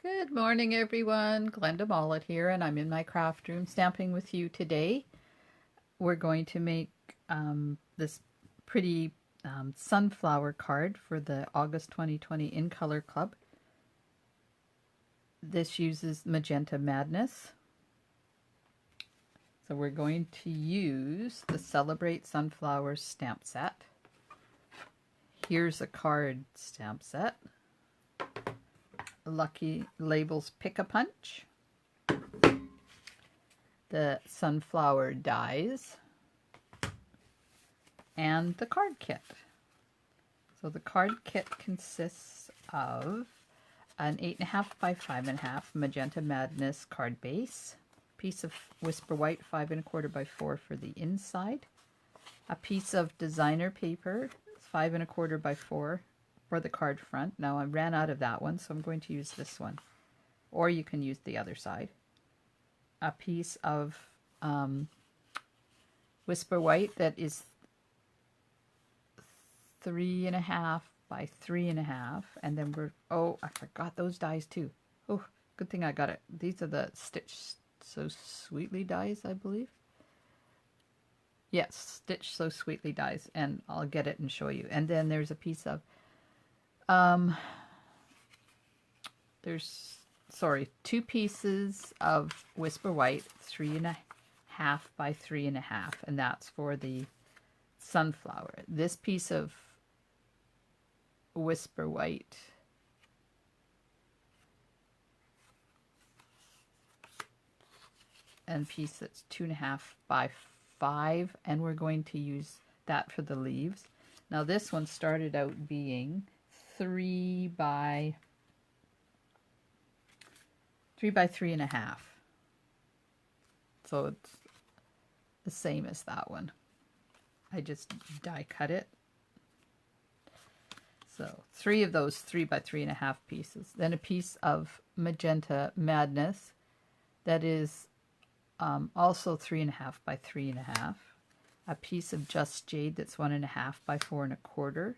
Good morning, everyone. Glenda Mollett here, and I'm in my craft room stamping with you today. We're going to make this pretty sunflower card for the August 2020 In Color Club. This uses Magenta Madness. So we're going to use the Celebrate Sunflowers stamp set. Here's a card stamp set. Lucky Labels Pick-a-Punch, the sunflower dies, and the card kit. So the card kit consists of an 8.5 by 5.5 Magenta Madness card base, piece of Whisper White 5 1/4 by 4 for the inside, a piece of designer paper 5 1/4 by 4 for the card front. Now I ran out of that one, so I'm going to use this one. Or you can use the other side. A piece of Whisper White that is 3.5 by 3.5, and then I forgot those dies too. Oh, good thing I got it. These are the Stitch So Sweetly dies, I believe. Yes, Stitch So Sweetly dies, and I'll get it and show you. And then there's a piece of two pieces of Whisper White 3.5 by 3.5, and that's for the sunflower. This piece of Whisper White and piece that's 2.5 by 5, and we're going to use that for the leaves. Now this one started out being 3 by 3.5, so it's the same as that one. I just die cut it. So 3 of those 3 by 3.5 pieces. Then a piece of Magenta Madness that is also 3.5 by 3.5. A piece of Just Jade that's 1.5 by 4 1/4.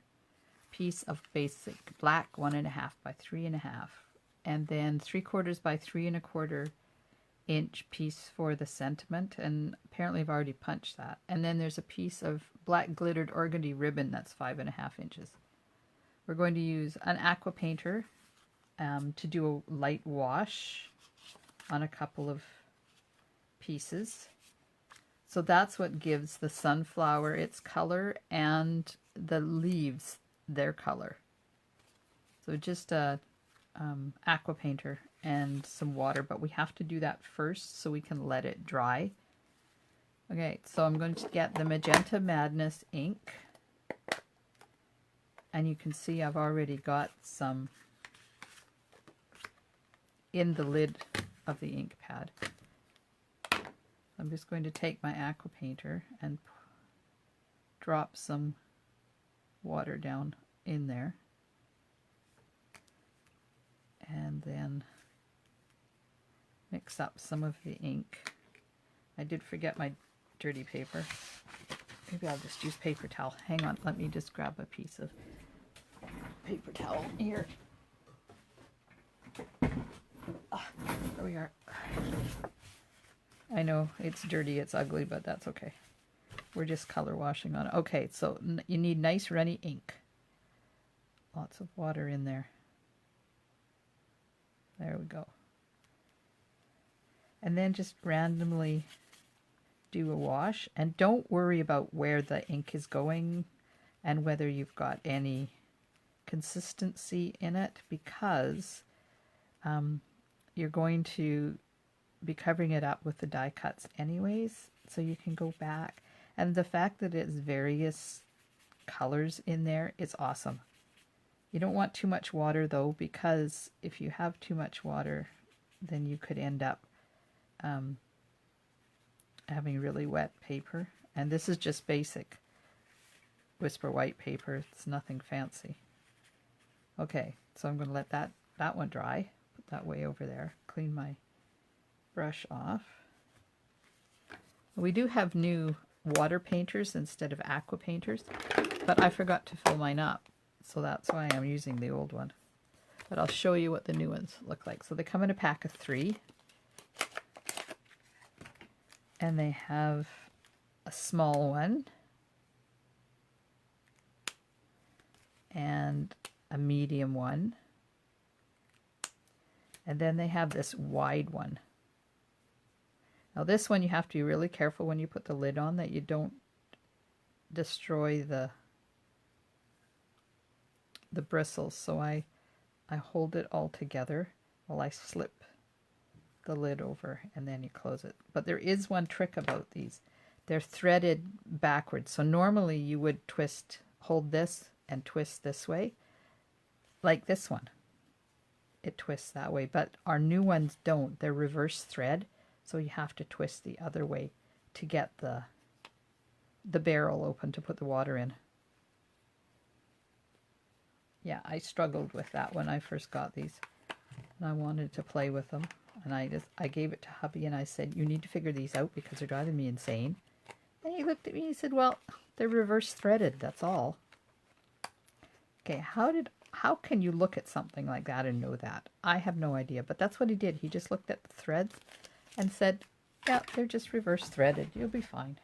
Piece of Basic Black 1.5 by 3.5. And then 3/4 by 3 1/4 inch piece for the sentiment, and apparently I've already punched that. And then there's a piece of black glittered organdy ribbon that's 5.5 inches. We're going to use an aqua painter to do a light wash on a couple of pieces. So that's what gives the sunflower its color and the leaves their color. So just a aqua painter and some water, but we have to do that first so we can let it dry. Okay, so I'm going to get the Magenta Madness ink, and you can see I've already got some in the lid of the ink pad. I'm just going to take my aqua painter and drop some water down in there, and then mix up some of the ink. I did forget my dirty paper. Maybe I'll just use paper towel. Hang on, let me just grab a piece of paper towel here. There we are. I know it's dirty, it's ugly, but that's okay. We're just color washing on it. Okay, so you need nice runny ink. Lots of water in there. There we go. And then just randomly do a wash, and don't worry about where the ink is going and whether you've got any consistency in it, because you're going to be covering it up with the die cuts anyways, so you can go back. And the fact that it's various colors in there is awesome. You don't want too much water though, because if you have too much water, then you could end up having really wet paper. And this is just basic Whisper White paper. It's nothing fancy. Okay, so I'm going to let that one dry. Put that way over there. Clean my brush off. We do have new water painters instead of aqua painters, but I forgot to fill mine up, so that's why I'm using the old one. but I'll show you what the new ones look like. So they come in a pack of 3, and they have a small one and a medium one, and then they have this wide one. Now this one you have to be really careful when you put the lid on that you don't destroy the bristles. So I hold it all together while I slip the lid over, and then you close it. But there is one trick about these. They're threaded backwards. So normally you would hold this and twist this way, like this one. It twists that way, but our new ones don't. They're reverse thread, so you have to twist the other way to get the barrel open to put the water in. Yeah, I struggled with that when I first got these, and I wanted to play with them, and I gave it to hubby and I said, you need to figure these out because they're driving me insane. And he looked at me and he said, well, they're reverse threaded, that's all. Okay, how can you look at something like that and know that? I have no idea, but that's what he did. He just looked at the threads and said, yeah, they're just reverse threaded. You'll be fine.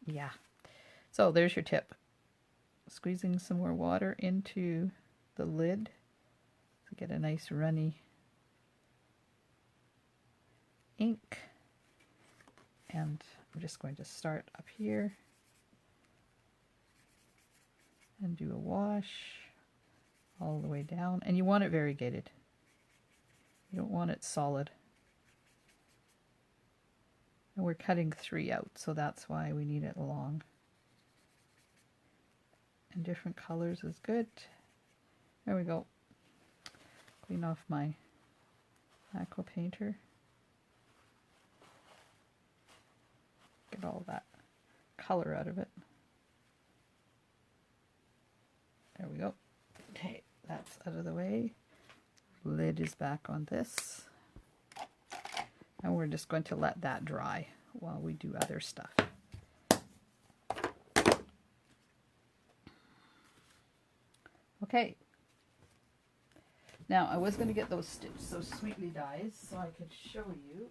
Yeah. So there's your tip. Squeezing some more water into the lid to get a nice runny ink. And I'm just going to start up here and do a wash all the way down. And you want it variegated. You don't want it solid. And we're cutting 3 out, so that's why we need it long. And different colors is good. There we go. Clean off my aqua painter. Get all that color out of it. There we go. Okay, that's out of the way. Lid is back on this. And we're just going to let that dry while we do other stuff. Okay. Now, I was going to get those Stitch So Sweetly dies so I could show you.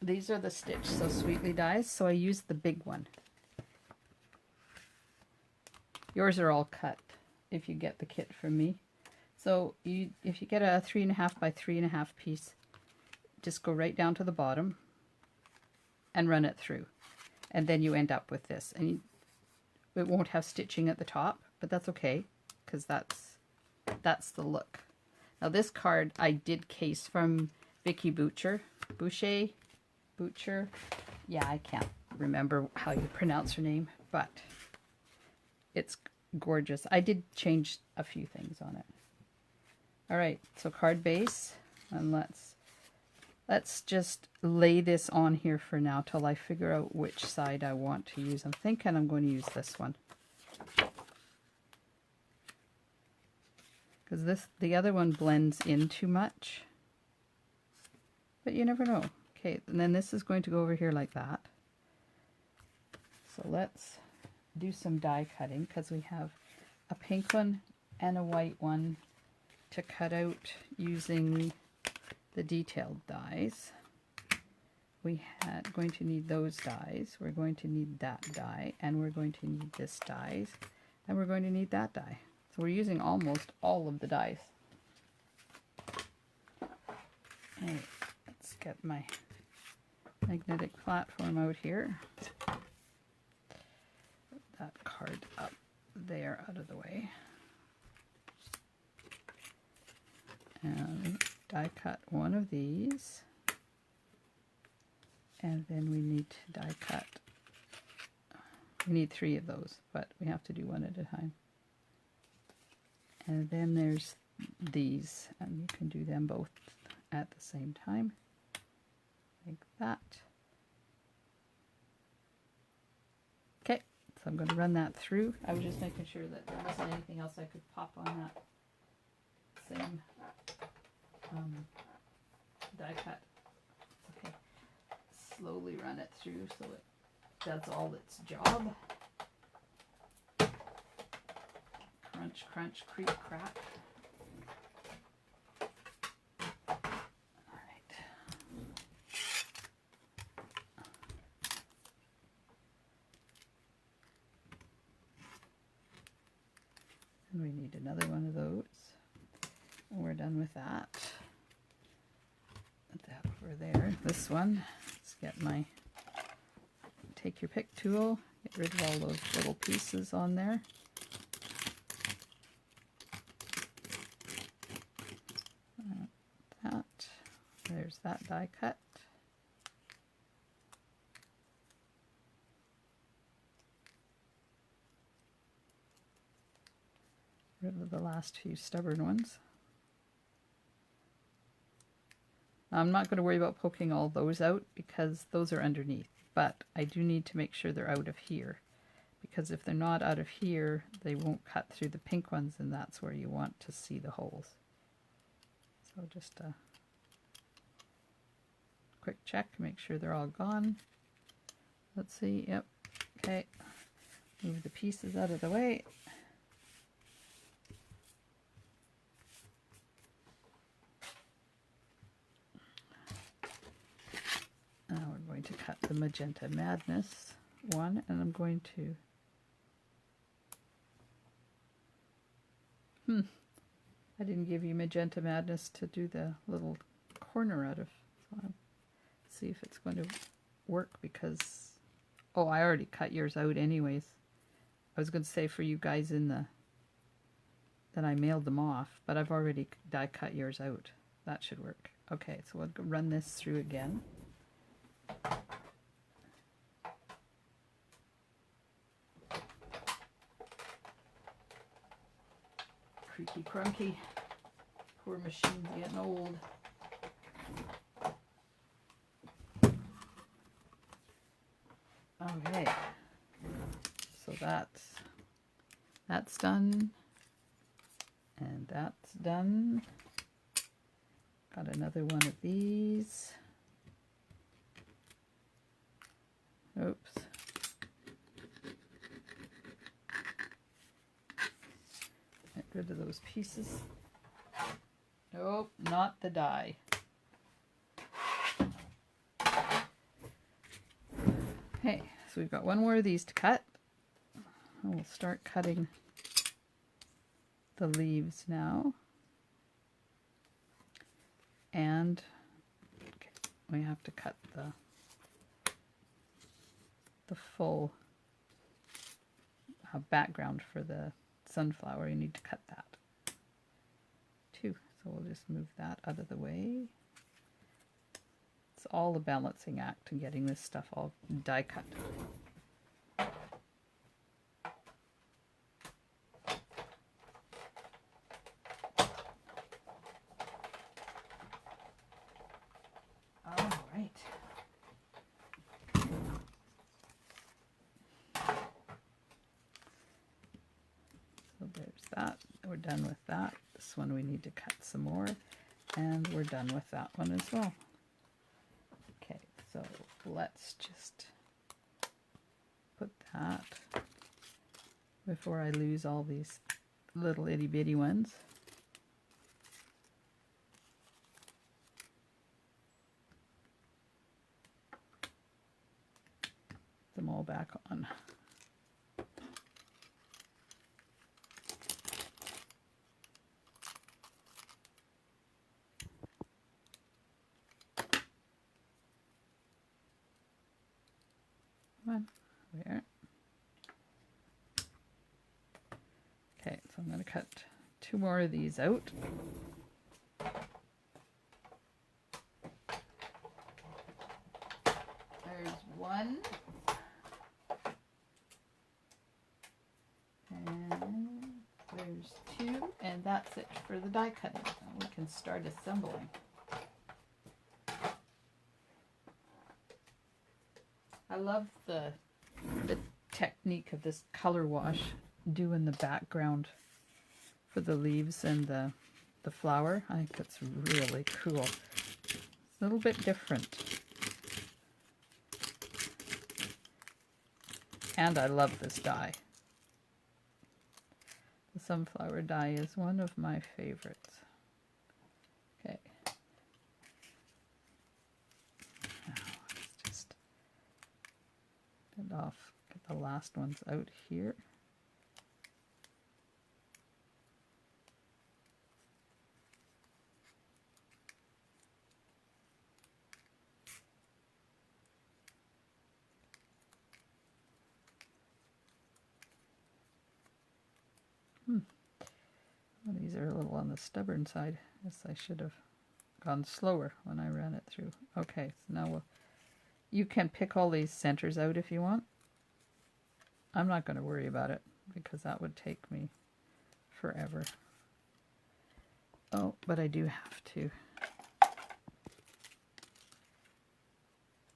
These are the Stitch So Sweetly dies, so I used the big one. Yours are all cut if you get the kit from me. So if you get a 3.5 by 3.5 piece, just go right down to the bottom and run it through. And then you end up with this. And it won't have stitching at the top, but that's okay, because that's the look. Now this card I did case from Vicky Butcher. Yeah, I can't remember how you pronounce her name, but it's gorgeous. I did change a few things on it. All right, so card base, and let's just lay this on here for now till I figure out which side I want to use. I'm thinking I'm going to use this one, because the other one blends in too much, but you never know. Okay, and then this is going to go over here like that. So let's do some die cutting, because we have a pink one and a white one to cut out using the detailed dies. We had going to need those dies, we're going to need that die, and we're going to need this dies, and we're going to need that die. So we're using almost all of the dies. Okay, let's get my magnetic platform out here. Put that card up there out of the way. And die cut one of these, and then we need to die cut. We need 3 of those, but we have to do one at a time. And then there's these, and you can do them both at the same time, like that. Okay, so I'm going to run that through. I was just making sure that there wasn't anything else I could pop on that same die cut. Okay, slowly run it through so it does all its job. Crunch, crunch, creak, crack. All right. And we need another one of those. And we're done with that. Put that over there. This one, let's get my take your pick tool, get rid of all those little pieces on there. There's that die cut. Rid of the last few stubborn ones. I'm not going to worry about poking all those out because those are underneath, but I do need to make sure they're out of here, because if they're not out of here, they won't cut through the pink ones, and that's where you want to see the holes. So just a quick check, make sure they're all gone. Let's see, yep, okay. Move the pieces out of the way. Now we're going to cut the Magenta Madness one, and I'm going to I didn't give you Magenta Madness to do the little corner out of. So I'll see if it's going to work, because oh, I already cut yours out anyways. I was going to say for you guys in the that I mailed them off, but I've already die cut yours out. That should work. Okay, so we'll run this through again. Creaky crunky. Poor machine's getting old. Okay, so that's done, and that's done. Got another one of these. Oops. Get rid of those pieces. Nope, not the die. Okay, so we've got one more of these to cut. And we'll start cutting the leaves now. And okay, we have to cut the full background for the sunflower. You need to cut that too. So we'll just move that out of the way. It's all a balancing act and getting this stuff all die cut. All right. So there's that. We're done with that. This one we need to cut some more, and we're done with that one as well. Okay, so let's just put that before I lose all these little itty bitty ones. Put them all back on. Where? Okay, so I'm going to cut two more of these out. There's one. And there's two. And that's it for the die cutting. Now we can start assembling. I love the technique of this color wash, doing the background for the leaves and the flower. I think that's really cool. It's a little bit different. and I love this die. The sunflower die is one of my favorites. Okay. Now let's just get the last ones out here. Well, these are a little on the stubborn side. Guess I should have gone slower when I ran it through. Okay, so now you can pick all these centers out if you want. I'm not going to worry about it because that would take me forever. Oh, but I do have to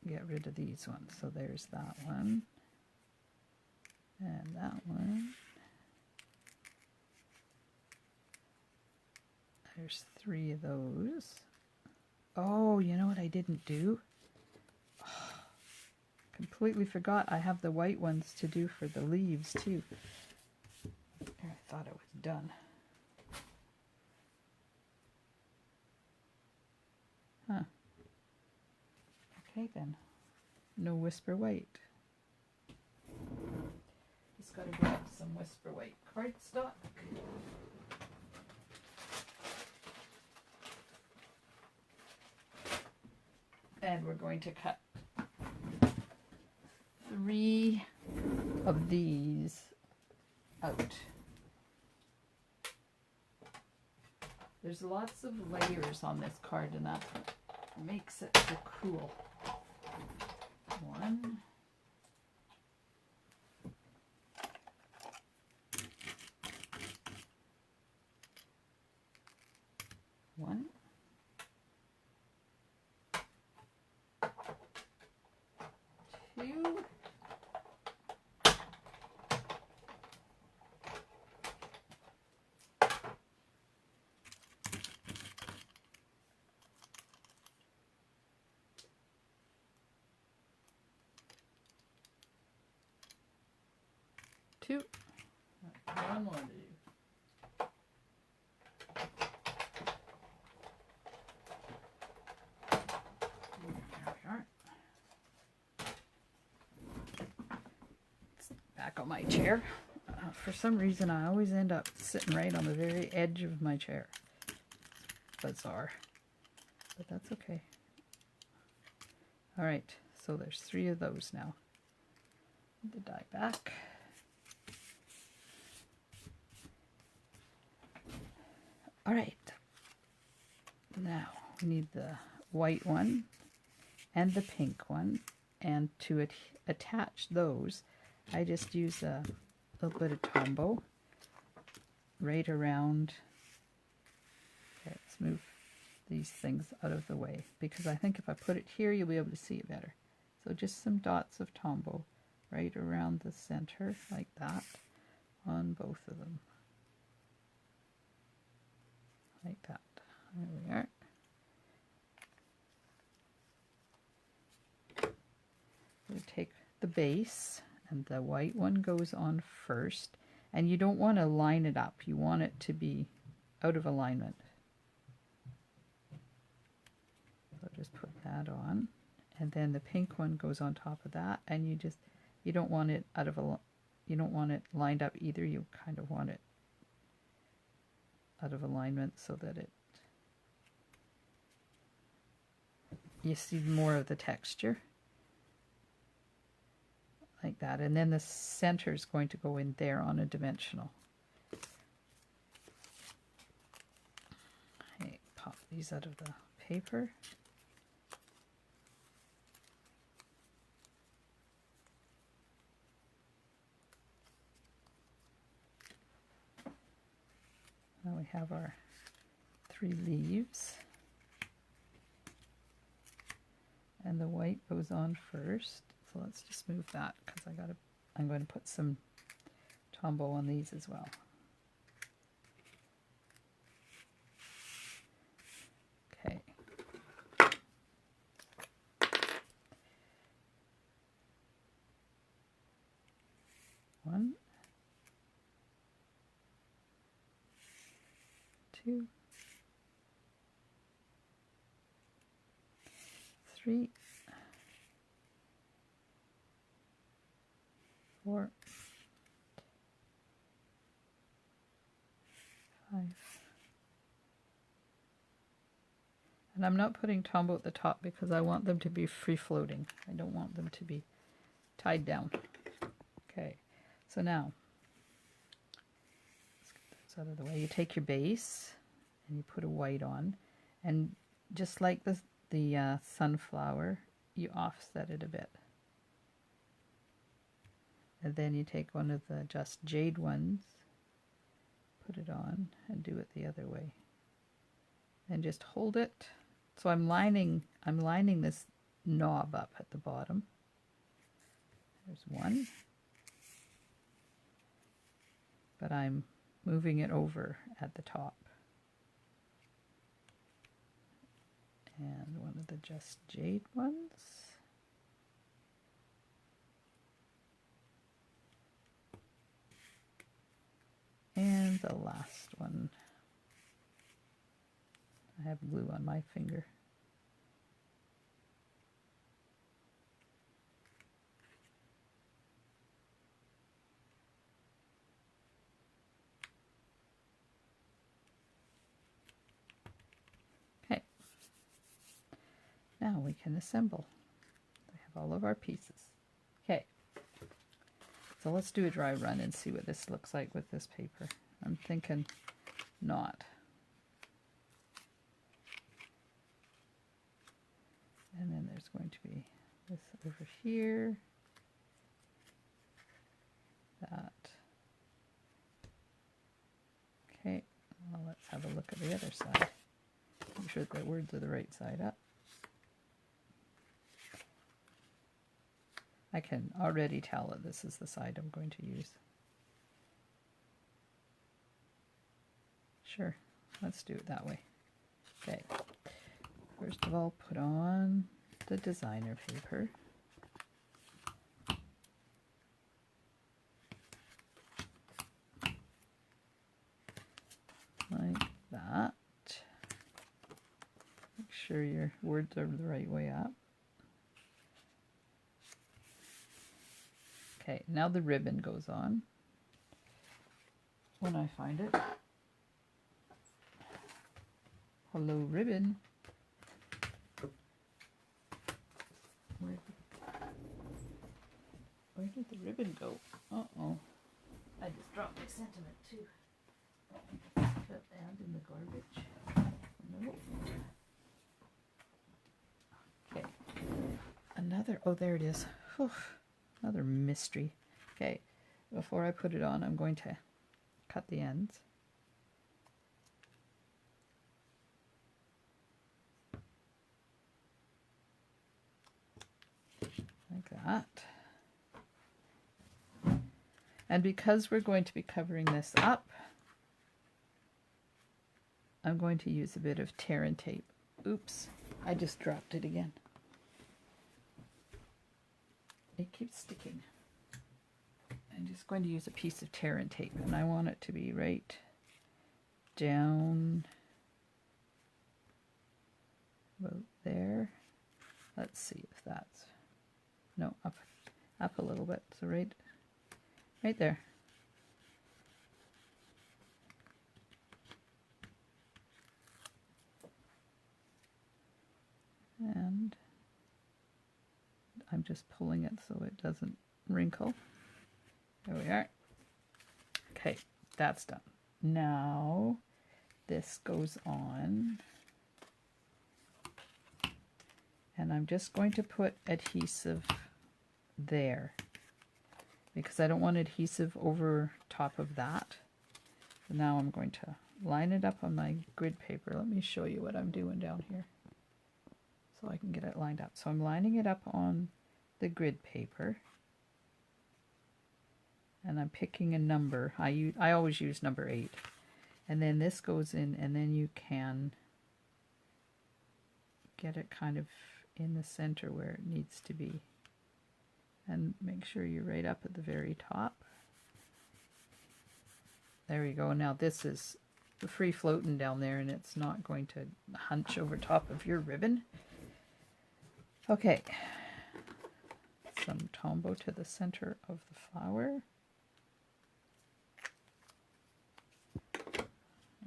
get rid of these ones. So there's that one and that one. There's 3 of those. Oh, you know what I didn't do? Oh, completely forgot I have the white ones to do for the leaves too. I thought it was done. Huh. Okay then. No Whisper White. Just gotta grab some Whisper White cardstock. And we're going to cut 3 of these out. There's lots of layers on this card, and that's what makes it so cool. 1. 1. 2. 2. One more to do. Back on my chair. For some reason, I always end up sitting right on the very edge of my chair. Bizarre. But that's okay. All right, so there's 3 of those now. The die back. All right. Now we need the white one and the pink one, and to attach those, I just use a little bit of Tombow right around. Okay, let's move these things out of the way, because I think if I put it here, you'll be able to see it better. So just some dots of Tombow right around the center, like that, on both of them. Like that. There we are. We take the base, and the white one goes on first, and you don't want to line it up. You want it to be out of alignment. So just put that on, and then the pink one goes on top of that, and you don't want it you don't want it lined up either. You kind of want it out of alignment so that you see more of the texture. Like that, and then the center is going to go in there on a dimensional. Okay, pop these out of the paper. Now we have our 3 leaves, and the white goes on first. So let's just move that, because I'm going to put some Tombow on these as well. Okay. 2, 3, 4, 5. And I'm not putting Tombow at the top because I want them to be free floating. I don't want them to be tied down. Okay, so now, let's get this out of the way. You take your base and you put a white on, and just like the sunflower, you offset it a bit. And then you take one of the Just Jade ones, put it on, and do it the other way. And just hold it. So I'm lining this knob up at the bottom. There's one. But I'm moving it over at the top. And one of the Just Jade ones. And the last one. I have glue on my finger. Okay. Now we can assemble. We have all of our pieces. Okay. So let's do a dry run and see what this looks like with this paper. I'm thinking not. And then there's going to be this over here, that. Okay, well, let's have a look at the other side. Make sure that the words are the right side up. I can already tell that this is the side I'm going to use. Sure, let's do it that way. Okay. First of all, put on the designer paper. Like that. Make sure your words are the right way up. Okay, now the ribbon goes on. When I find it. Hello, ribbon. Where did the ribbon go? Uh-oh. I just dropped my sentiment too. And in the garbage. Nope. Okay. Another, oh, there it is. Whew. Another mystery. Okay. Before I put it on, I'm going to cut the ends. Like that. And because we're going to be covering this up, I'm going to use a bit of tear and tape. Oops, I just dropped it again. It keeps sticking. I'm just going to use a piece of tear and tape, and I want it to be right down about there. Let's see if that's, no, up a little bit, so right there. And I'm just pulling it so it doesn't wrinkle. There we are. Okay, that's done. Now this goes on. And I'm just going to put adhesive there because I don't want adhesive over top of that. So now I'm going to line it up on my grid paper. Let me show you what I'm doing down here so I can get it lined up. So I'm lining it up on the grid paper and I'm picking a number. I always use number 8. And then this goes in, and then you can get it kind of in the center where it needs to be. And make sure you're right up at the very top. There you go. Now this is free floating down there and it's not going to hunch over top of your ribbon. Okay, some Tombow to the center of the flower.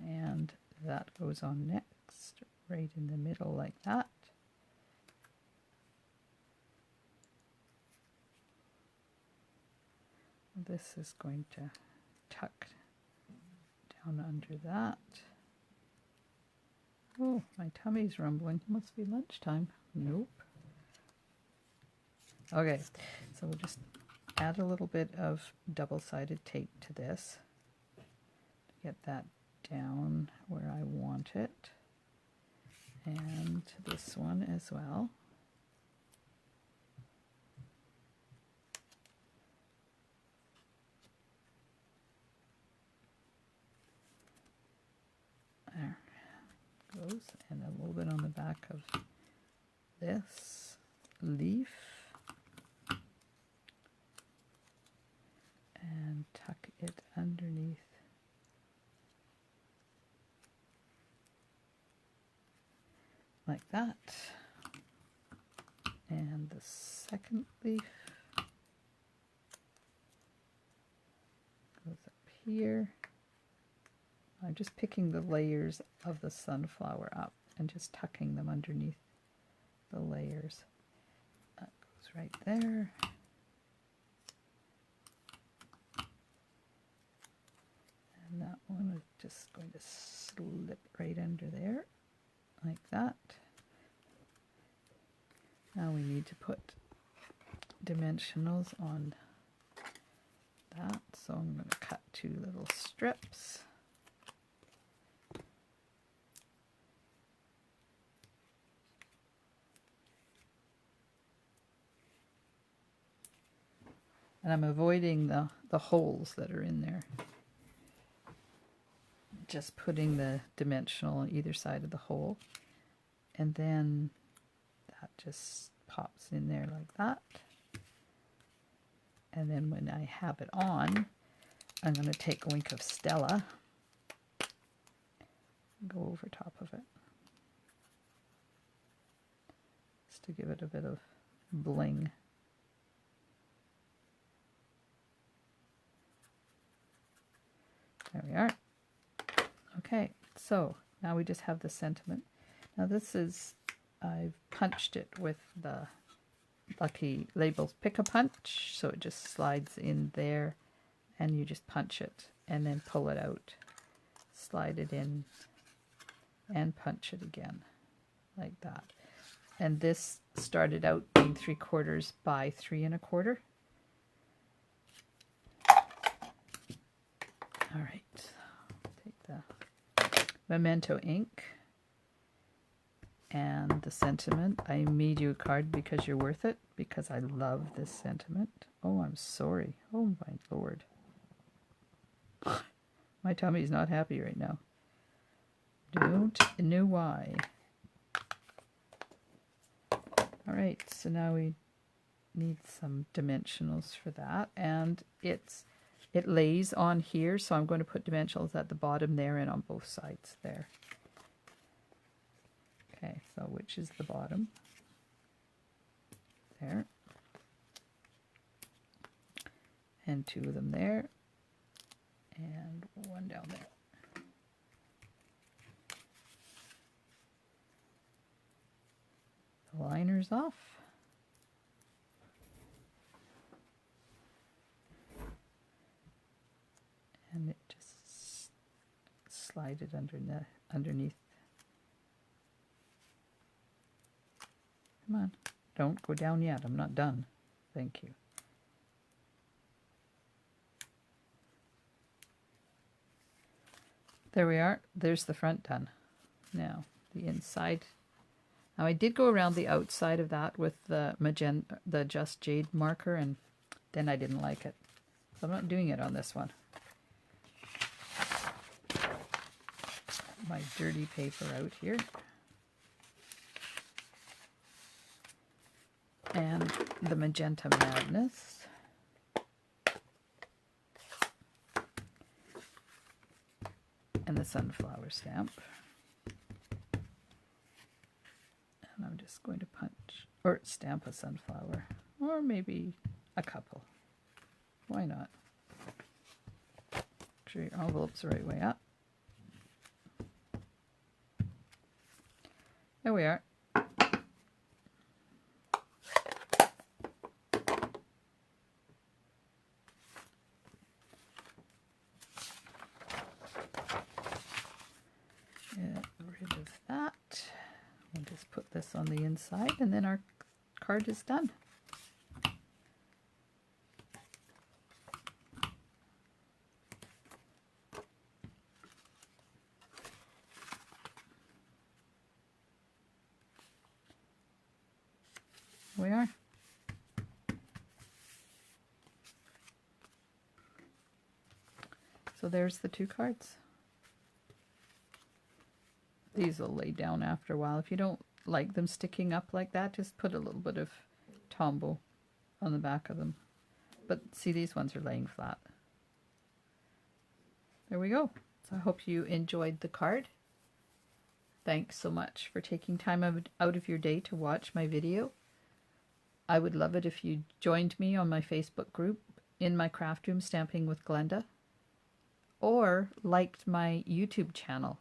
And that goes on next, right in the middle like that. This is going to tuck down under that. Oh, my tummy's rumbling. Must be lunchtime. Nope. Okay, so we'll just add a little bit of double-sided tape to this to get that down where I want it, and this one as well. There goes, and a little bit on the back of this leaf, and tuck it underneath. Like that. And the second leaf goes up here. I'm just picking the layers of the sunflower up and just tucking them underneath the layers. That goes right there. And that one is just going to slip right under there, like that. Now we need to put dimensionals on that, so I'm going to cut 2 little strips. And I'm avoiding the holes that are in there. Just putting the dimensional on either side of the hole, and then that just pops in there like that. And then when I have it on, I'm going to take a wink of Stella and go over top of it, just to give it a bit of bling. There we are. Okay, so now we just have the sentiment. Now this is, I've punched it with the Lucky Labels Pick-a-Punch, so it just slides in there, and you just punch it and then pull it out, slide it in, and punch it again, like that. And this started out being 3/4 by 3 1/4. All right, take the Memento ink and the sentiment. I made you a card because you're worth it, because I love this sentiment. Oh, I'm sorry. Oh my Lord. My tummy's not happy right now. Don't know why. All right, so now we need some dimensionals for that, and it lays on here, so I'm going to put dimensionals at the bottom there and on both sides there. Okay, so which is the bottom? There. And 2 of them there. And 1 down there. The liner's off. And it just slide it underneath. Come on, don't go down yet. I'm not done. Thank you. There we are. There's the front done. Now, the inside. Now, I did go around the outside of that with the the Just Jade marker, and then I didn't like it. So I'm not doing it on this one. My dirty paper out here. And the Magenta Madness. And the sunflower stamp. And I'm just going to punch or stamp a sunflower, or maybe a couple. Why not? Make sure your envelope's the right way up. There we are. Get rid of that. We'll just put this on the inside and then our card is done. We are. So there's the 2 cards. These will lay down after a while. If you don't like them sticking up like that, just put a little bit of Tombow on the back of them. But see, these ones are laying flat. There we go. So I hope you enjoyed the card. Thanks so much for taking time out of your day to watch my video. I would love it if you joined me on my Facebook group, In My Craft Room Stamping with Glenda, or liked my YouTube channel,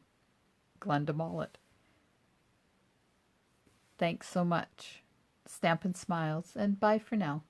Glenda Mollett. Thanks so much. Stampin' Smiles, and bye for now.